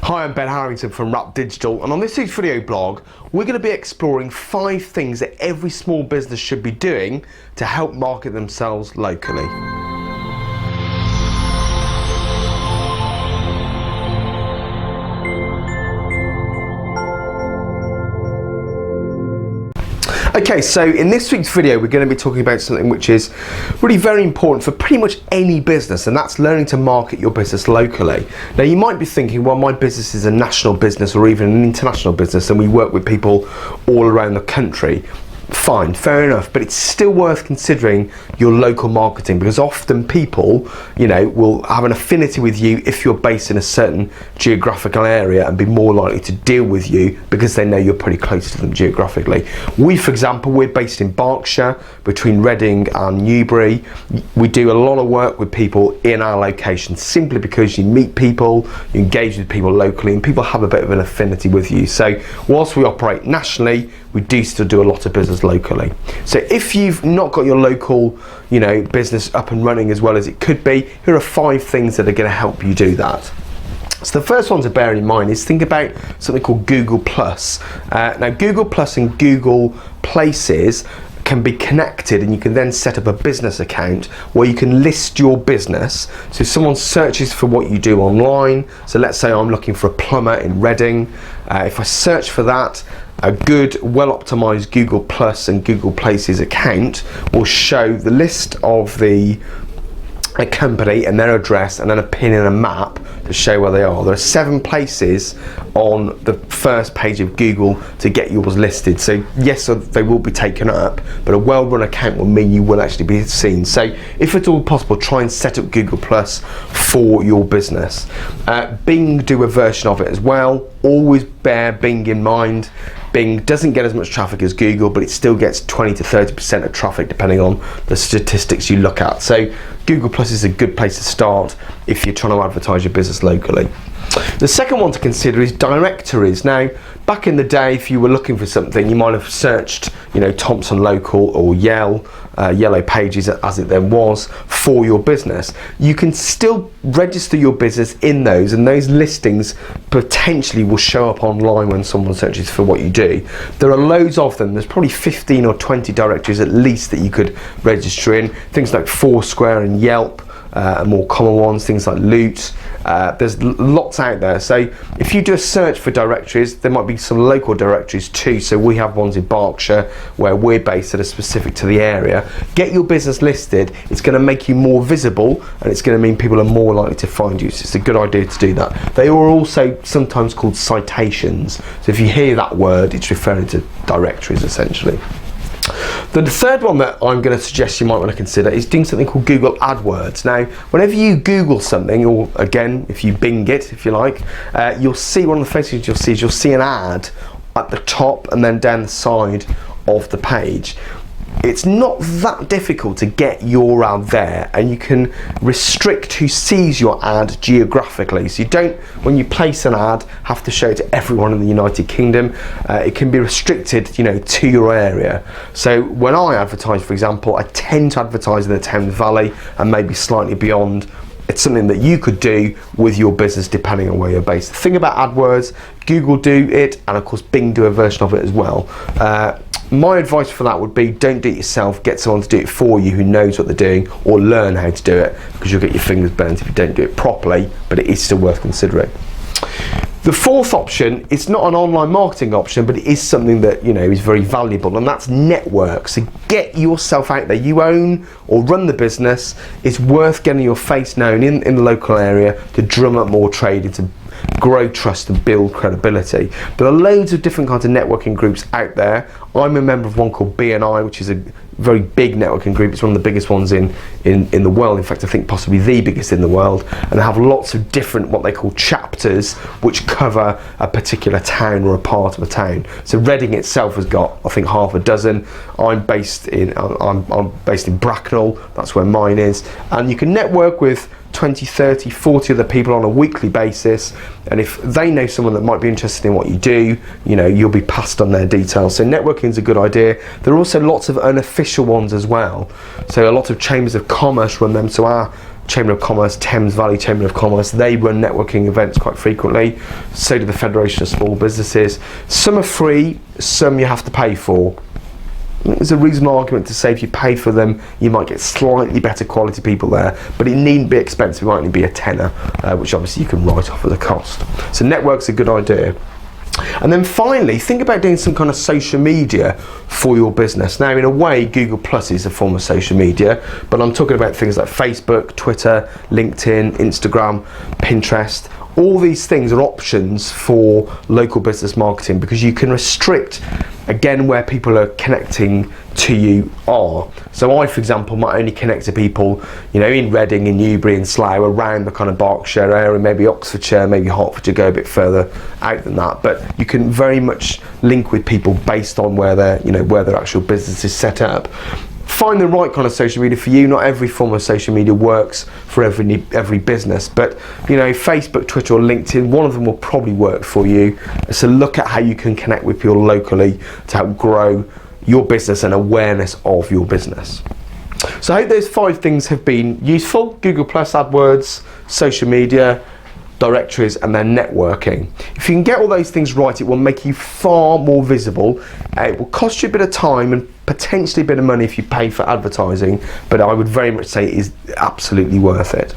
Hi, I'm Ben Harrington from Wrap Digital, and on this week's video blog, we're going to be exploring 5 things that every small business should be doing to help market themselves locally. Okay, so in this week's video we're going to be talking about something which is really very important for pretty much any business, and that's learning to market your business locally. Now you might be thinking, well, my business is a national business or even an international business and we work with people all around the country. Fine, fair enough, but it's still worth considering your local marketing, because often people, will have an affinity with you if you're based in a certain geographical area and be more likely to deal with you because they know you're pretty close to them geographically. For example, we're based in Berkshire, between Reading and Newbury. We do a lot of work with people in our location simply because you meet people, you engage with people locally, and people have a bit of an affinity with you. So whilst we operate nationally, we do still do a lot of business locally. So if you've not got your local, business up and running as well as it could be, here are 5 things that are going to help you do that. So the first one to bear in mind is think about something called Google+. Now Google+ and Google Places can be connected, and you can then set up a business account where you can list your business. So if someone searches for what you do online, so let's say I'm looking for a plumber in Reading, if I search for that, a good, well-optimized Google+ and Google Places account will show the list of a company and their address, and then a pin and a map to show where they are. There are 7 places on the first page of Google to get yours listed. So yes, they will be taken up, but a well-run account will mean you will actually be seen. So if at all possible, try and set up Google+ for your business. Bing do a version of it as well. Always bear Bing in mind. Bing doesn't get as much traffic as Google, but it still gets 20 to 30% of traffic depending on the statistics you look at. So Google+ is a good place to start if you're trying to advertise your business locally. The second one to consider is directories. Now, back in the day, if you were looking for something, you might have searched, Thompson Local or Yellow Pages as it then was, for your business. You can still register your business in those, and those listings potentially will show up online when someone searches for what you do. There are loads of them. There's probably 15 or 20 directories at least that you could register in. Things like Foursquare and Yelp. More common ones, things like Loot. There's lots out there. So if you do a search for directories, there might be some local directories too. So we have ones in Berkshire where we're based that are specific to the area. Get your business listed. It's going to make you more visible, and it's going to mean people are more likely to find you. So it's a good idea to do that. They are also sometimes called citations. So if you hear that word, it's referring to directories essentially. The third one that I'm going to suggest you might want to consider is doing something called Google AdWords. Now, whenever you Google something, or again, if you Bing it, if you like, you'll see one of the first things you'll see an ad at the top and then down the side of the page. It's not that difficult to get your ad there, and you can restrict who sees your ad geographically. So you don't, when you place an ad, have to show it to everyone in the United Kingdom. It can be restricted, to your area. So when I advertise, for example, I tend to advertise in the Thames Valley and maybe slightly beyond. It's something that you could do with your business depending on where you're based. The thing about AdWords, Google do it, and of course Bing do a version of it as well. My advice for that would be, don't do it yourself, get someone to do it for you who knows what they're doing, or learn how to do it, because you'll get your fingers burnt if you don't do it properly, but it is still worth considering. The fourth option, it's not an online marketing option, but it is something that is very valuable, and that's network. So get yourself out there. You own or run the business. It's worth getting your face known in the local area to drum up more trade and to grow trust and build credibility. There are loads of different kinds of networking groups out there. I'm a member of one called BNI, which is a very big networking group. It's one of the biggest ones in the world. In fact, I think possibly the biggest in the world. And they have lots of different, what they call chapters, which cover a particular town or a part of a town. So Reading itself has got, I think, half a dozen. I'm based in Bracknell. That's where mine is. And you can network with 20, 30, 40 other people on a weekly basis, and if they know someone that might be interested in what you do, you'll be passed on their details. So networking is a good idea. There are also lots of unofficial ones as well. So a lot of chambers of commerce run them. So our Chamber of Commerce, Thames Valley Chamber of Commerce, they run networking events quite frequently. So do the Federation of Small Businesses. Some are free, some you have to pay for. There's a reasonable argument to say if you pay for them, you might get slightly better quality people there, but it needn't be expensive. It might only be a tenner, which obviously you can write off as a cost. So network's a good idea. And then finally, think about doing some kind of social media for your business. Now, in a way, Google Plus is a form of social media, but I'm talking about things like Facebook, Twitter, LinkedIn, Instagram, Pinterest. All these things are options for local business marketing because you can restrict, again, where people are connecting to you are. So I, for example, might only connect to people, you know, in Reading and Newbury and Slough, around the kind of Berkshire area, maybe Oxfordshire, maybe Hertfordshire, go a bit further out than that. But you can very much link with people based on where their, you know, where their actual business is set up. Find the right kind of social media for you. Not every form of social media works for every business, but you know, Facebook, Twitter or LinkedIn, one of them will probably work for you. So look at how you can connect with people locally to help grow your business and awareness of your business. So I hope those 5 things have been useful. Google Plus, AdWords, social media, directories, and then networking. If you can get all those things right, it will make you far more visible. It will cost you a bit of time and potentially a bit of money if you pay for advertising, but I would very much say it is absolutely worth it.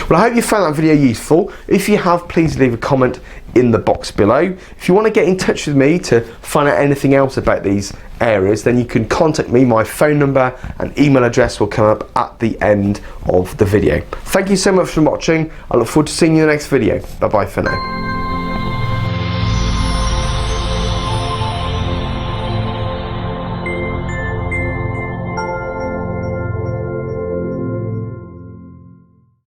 Well, I hope you found that video useful. If you have, please leave a comment in the box below. If you want to get in touch with me to find out anything else about these areas, then you can contact me. My phone number and email address will come up at the end of the video. Thank you so much for watching. I look forward to seeing you in the next video. Bye bye for now.